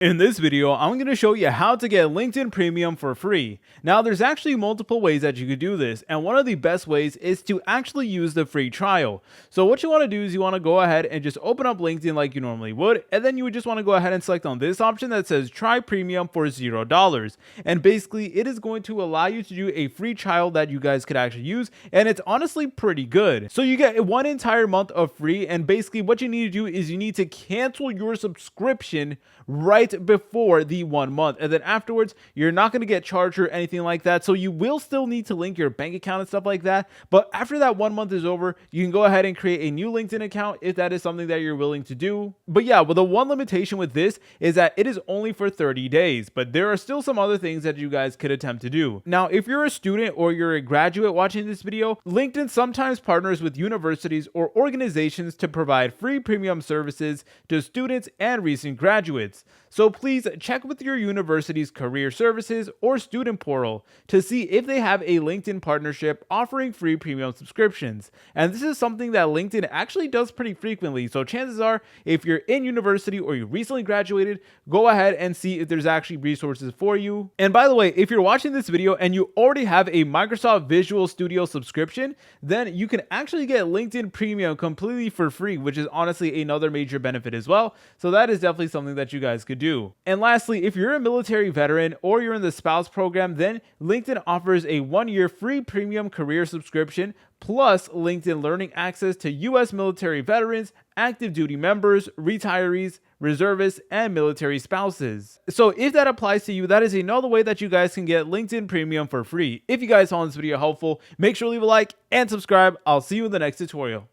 In this video, I'm going to show you how to get LinkedIn Premium for free. Now, there's actually multiple ways that you could do this, and one of the best ways is to actually use the free trial. So what you want to do is you want to go ahead and just open up LinkedIn like you normally would, and then you would just want to go ahead and select on this option that says try premium for $0. And basically, it is going to allow you to do a free trial that you guys could actually use, and it's honestly pretty good. So you get one entire month of free, and basically what you need to do is you need to cancel your subscription right before the 1 month, and then afterwards you're not going to get charged or anything like that. So you will still need to link your bank account and stuff like that, but after that 1 month is over, you can go ahead and create a new LinkedIn account if that is something that you're willing to do. But yeah, well, the one limitation with this is that it is only for 30 days, but there are still some other things that you guys could attempt to do. Now, if you're a student or you're a graduate watching this video, LinkedIn sometimes partners with universities or organizations to provide free premium services to students and recent graduates. So please check with your university's career services or student portal to see if they have a LinkedIn partnership offering free premium subscriptions. And this is something that LinkedIn actually does pretty frequently. So chances are, if you're in university or you recently graduated, go ahead and see if there's actually resources for you. And by the way, if you're watching this video and you already have a Microsoft Visual Studio subscription, then you can actually get LinkedIn Premium completely for free, which is honestly another major benefit as well. So that is definitely something that you guys could do. And lastly, if you're a military veteran or you're in the spouse program, then LinkedIn offers a 1-year free premium career subscription plus LinkedIn Learning access to US military veterans, active duty members, retirees, reservists, and military spouses. So if that applies to you, that is another way that you guys can get LinkedIn Premium for free. If you guys found this video helpful, make sure to leave a like and subscribe. I'll see you in the next tutorial.